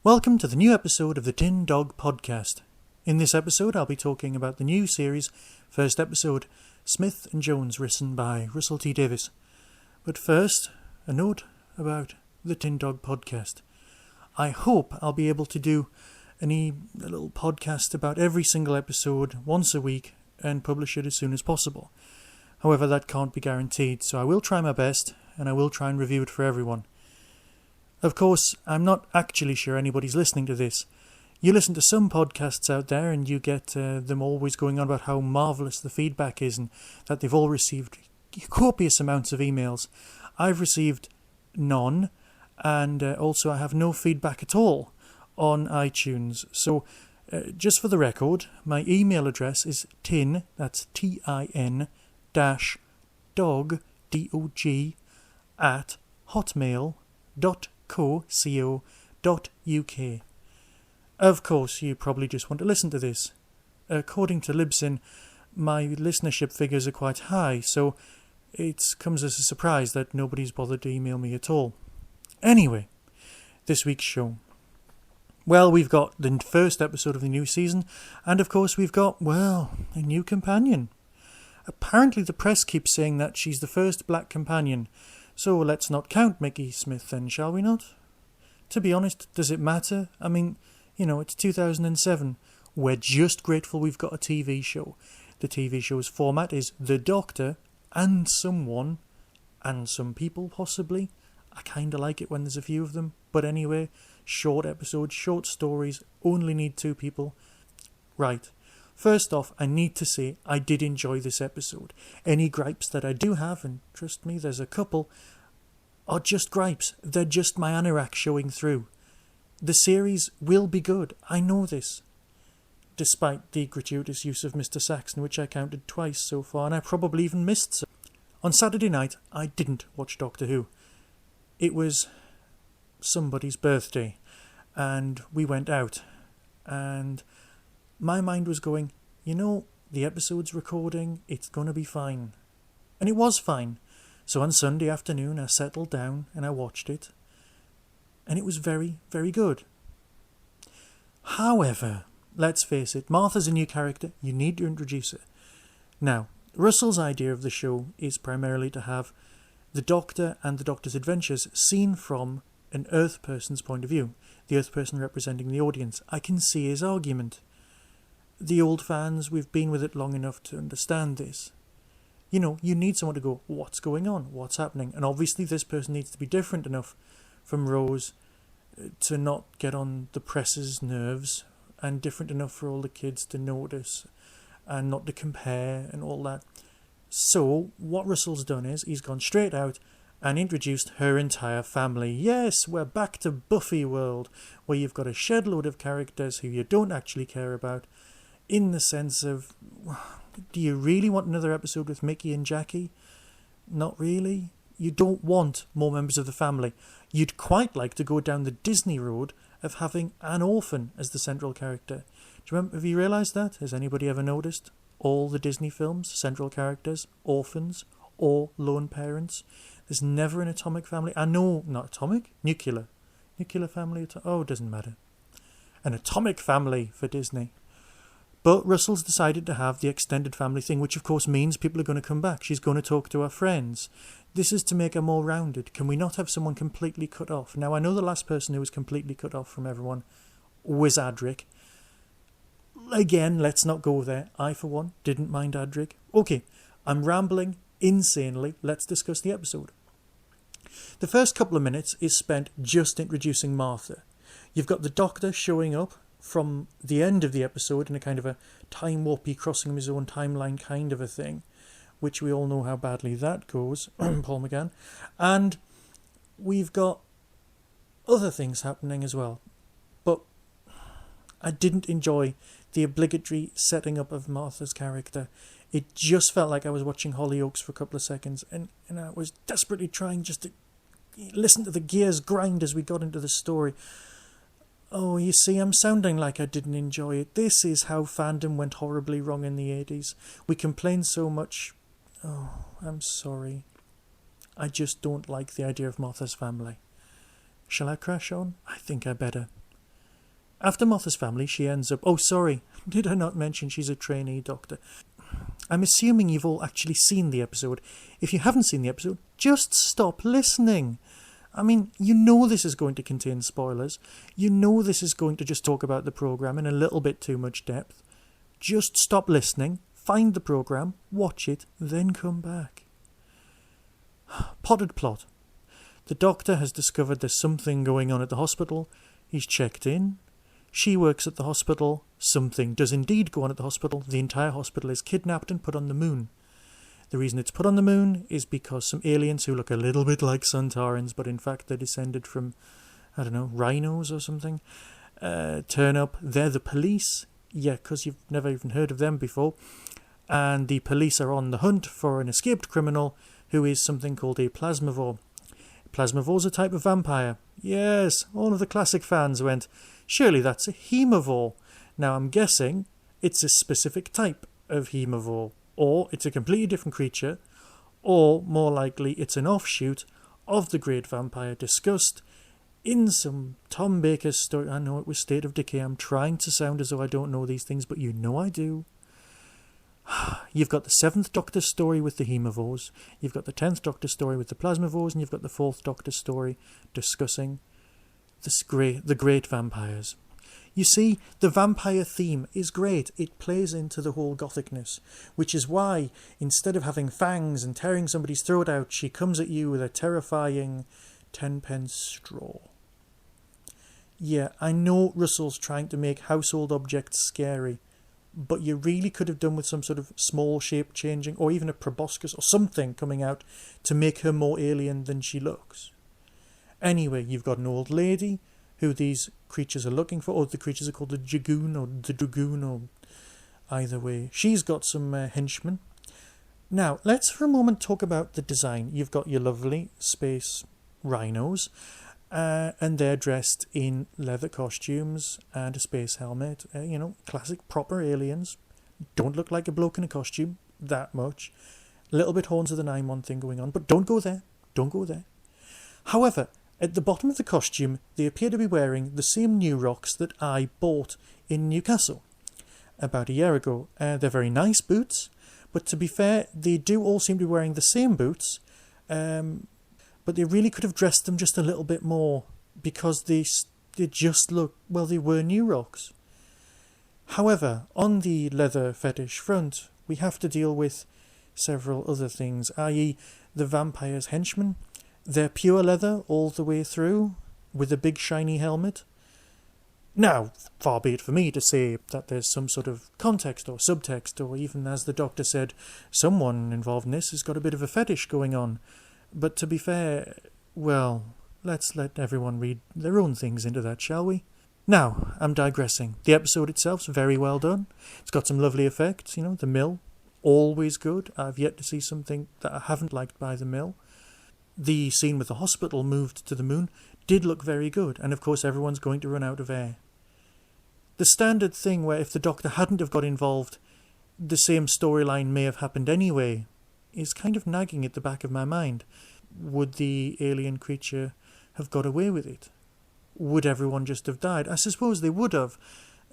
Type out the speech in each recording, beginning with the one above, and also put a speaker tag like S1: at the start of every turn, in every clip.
S1: Welcome to the new episode of the Tin Dog Podcast. In this episode I'll be talking about the new series, first episode, Smith and Jones, written by Russell T Davies. But first, a note about the Tin Dog Podcast. I hope I'll be able to do a little podcast about every single episode once a week and publish it as soon as possible. However, that can't be guaranteed, so I will try my best and I will try and review it for everyone. Of course, I'm not actually sure anybody's listening to this. You listen to some podcasts out there and you get them always going on about how marvellous the feedback is and that they've all received copious amounts of emails. I've received none, and also I have no feedback at all on iTunes. So, just for the record, my email address is tin, that's TIN, -dog, DOG, at hotmail.co.uk. Of course, you probably just want to listen to this. According to Libsyn, my listenership figures are quite high, so it comes as a surprise that nobody's bothered to email me at all. Anyway, this week's show. Well, we've got the first episode of the new season, and of course we've got, well, a new companion. Apparently the press keeps saying that she's the first black companion, so let's not count Mickey Smith then, shall we not? To be honest, does it matter? I mean, it's 2007. We're just grateful we've got a TV show. The TV show's format is The Doctor and someone, and some people possibly. I kinda like it when there's a few of them. But anyway, short episodes, short stories, only need 2 people. Right. First off, I need to say I did enjoy this episode. Any gripes that I do have, and trust me, there's a couple, are just gripes. They're just my anorak showing through. The series will be good. I know this. Despite the gratuitous use of Mr. Saxon, which I counted twice so far, and I probably even missed some. On Saturday night, I didn't watch Doctor Who. It was somebody's birthday, and we went out, and my mind was going, the episode's recording, it's going to be fine. And it was fine. So on Sunday afternoon, I settled down and I watched it, and it was very, very good. However, let's face it, Martha's a new character. You need to introduce her. Now, Russell's idea of the show is primarily to have the Doctor and the Doctor's adventures seen from an Earth person's point of view, the Earth person representing the audience. I can see his argument. The old fans, we've been with it long enough to understand this. You need someone to go, what's going on? What's happening? And obviously this person needs to be different enough from Rose to not get on the press's nerves, and different enough for all the kids to notice and not to compare and all that. So what Russell's done is he's gone straight out and introduced her entire family. Yes, we're back to Buffy world, where you've got a shed load of characters who you don't actually care about, in the sense of, do you really want another episode with Mickey and Jackie? Not really. You don't want more members of the family. You'd quite like to go down the Disney road of having an orphan as the central character. Have you realised that? Has anybody ever noticed? All the Disney films, central characters, orphans, or lone parents. There's never an atomic family. I know, not atomic, nuclear. Nuclear family, it doesn't matter. An atomic family for Disney. But Russell's decided to have the extended family thing, which of course means people are going to come back. She's going to talk to her friends. This is to make her more rounded. Can we not have someone completely cut off? Now, I know the last person who was completely cut off from everyone was Adric. Again, let's not go there. I, for one, didn't mind Adric. Okay, I'm rambling insanely. Let's discuss the episode. The first couple of minutes is spent just introducing Martha. You've got the Doctor showing up from the end of the episode in a kind of a time warpy, crossing of his own timeline kind of a thing, which we all know how badly that goes, Paul McGann. And we've got other things happening as well. But I didn't enjoy the obligatory setting up of Martha's character. It just felt like I was watching Hollyoaks for a couple of seconds, and I was desperately trying just to listen to the gears grind as we got into the story. Oh, you see, I'm sounding like I didn't enjoy it. This is how fandom went horribly wrong in the 80s. We complained so much. Oh, I'm sorry. I just don't like the idea of Martha's family. Shall I crash on? I think I better. After Martha's family, she ends up... Oh, sorry. Did I not mention she's a trainee doctor? I'm assuming you've all actually seen the episode. If you haven't seen the episode, just stop listening. I mean, you know this is going to contain spoilers. You know this is going to just talk about the programme in a little bit too much depth. Just stop listening, find the programme, watch it, then come back. Potted plot. The doctor has discovered there's something going on at the hospital. He's checked in. She works at the hospital. Something does indeed go on at the hospital. The entire hospital is kidnapped and put on the moon. The reason it's put on the moon is because some aliens who look a little bit like Suntarans, but in fact they're descended from, I don't know, rhinos or something, turn up. They're the police. Yeah, because you've never even heard of them before. And the police are on the hunt for an escaped criminal who is something called a Plasmavore. Plasmavore's a type of vampire. Yes, all of the classic fans went, surely that's a Haemovore. Now I'm guessing it's a specific type of Haemovore. Or it's a completely different creature, or more likely it's an offshoot of the great vampire discussed in some Tom Baker's story. I know it was State of Decay. I'm trying to sound as though I don't know these things, but you know I do. You've got the 7th Doctor story with the Haemovores, you've got the 10th Doctor story with the Plasmavores, and you've got the 4th Doctor story discussing the great vampires. You see, the vampire theme is great. It plays into the whole gothicness, which is why, instead of having fangs and tearing somebody's throat out, she comes at you with a terrifying 10-pence straw. Yeah, I know Russell's trying to make household objects scary, but you really could have done with some sort of small shape changing, or even a proboscis or something coming out to make her more alien than she looks. Anyway, you've got an old lady who these creatures are looking for, or the creatures are called the Judoon or the Dragoon, or either way. She's got some henchmen. Now, let's for a moment talk about the design. You've got your lovely space rhinos, and they're dressed in leather costumes and a space helmet. Classic proper aliens. Don't look like a bloke in a costume, that much. A little bit Horns of the Nine-One thing going on, but don't go there. Don't go there. However, at the bottom of the costume, they appear to be wearing the same new rocks that I bought in Newcastle about a year ago. They're very nice boots, but to be fair, they do all seem to be wearing the same boots, but they really could have dressed them just a little bit more, because they just look, well, they were new rocks. However, on the leather fetish front, we have to deal with several other things, i.e. the vampire's henchmen. They're pure leather all the way through, with a big shiny helmet. Now, far be it for me to say that there's some sort of context or subtext, or even, as the doctor said, someone involved in this has got a bit of a fetish going on. But to be fair, well, let's let everyone read their own things into that, shall we? Now, I'm digressing. The episode itself's very well done. It's got some lovely effects, the mill, always good. I've yet to see something that I haven't liked by the mill. The scene with the hospital moved to the moon did look very good, and of course everyone's going to run out of air. The standard thing where if the Doctor hadn't have got involved, the same storyline may have happened anyway, is kind of nagging at the back of my mind. Would the alien creature have got away with it? Would everyone just have died? I suppose they would have,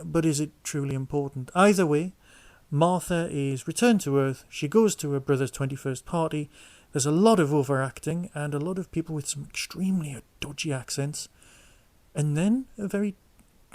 S1: but is it truly important? Either way, Martha is returned to Earth, she goes to her brother's 21st party. There's a lot of overacting and a lot of people with some extremely dodgy accents. And then a very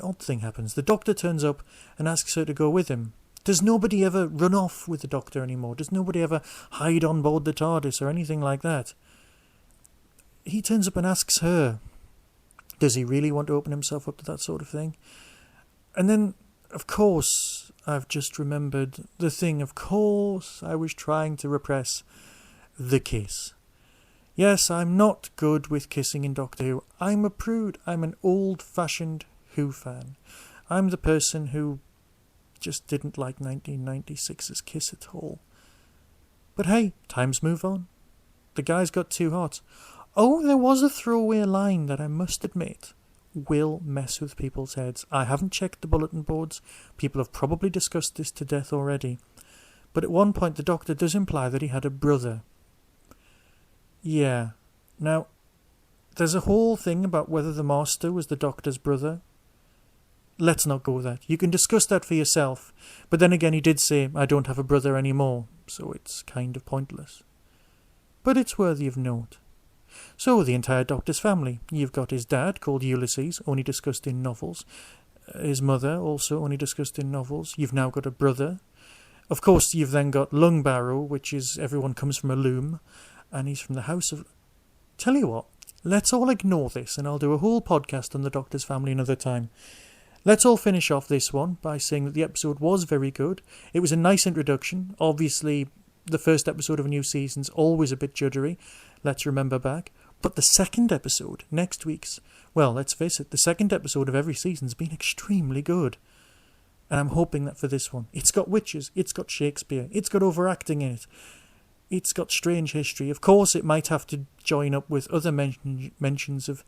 S1: odd thing happens. The Doctor turns up and asks her to go with him. Does nobody ever run off with the Doctor anymore? Does nobody ever hide on board the TARDIS or anything like that? He turns up and asks her, does he really want to open himself up to that sort of thing? And then, of course, I've just remembered the thing, of course, I was trying to repress. The kiss. Yes, I'm not good with kissing in Doctor Who. I'm a prude. I'm an old-fashioned Who fan. I'm the person who just didn't like 1996's kiss at all. But hey, times move on. The guys got too hot. Oh, there was a throwaway line that I must admit will mess with people's heads. I haven't checked the bulletin boards. People have probably discussed this to death already. But at one point the Doctor does imply that he had a brother. Yeah. Now, there's a whole thing about whether the Master was the Doctor's brother. Let's not go with that. You can discuss that for yourself. But then again, he did say, I don't have a brother anymore, so it's kind of pointless. But it's worthy of note. So, the entire Doctor's family. You've got his dad, called Ulysses, only discussed in novels. His mother, also only discussed in novels. You've now got a brother. Of course, you've then got Lungbarrow, which is everyone comes from a loom, and he's from the house of... Tell you what, let's all ignore this, and I'll do a whole podcast on the Doctor's family another time. Let's all finish off this one by saying that the episode was very good. It was a nice introduction. Obviously, the first episode of a new season's always a bit juddery. Let's remember back. But the second episode, next week's, well, let's face it, the second episode of every season's been extremely good. And I'm hoping that for this one, it's got witches, it's got Shakespeare, it's got overacting in it, it's got strange history. Of course, it might have to join up with other mentions of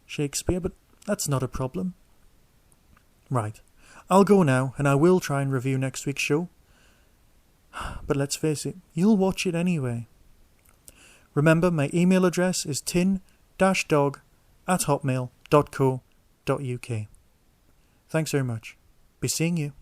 S1: Shakespeare, but that's not a problem. Right, I'll go now, and I will try and review next week's show. But let's face it, you'll watch it anyway. Remember, my email address is tin-dog@hotmail.co.uk. Thanks very much. Be seeing you.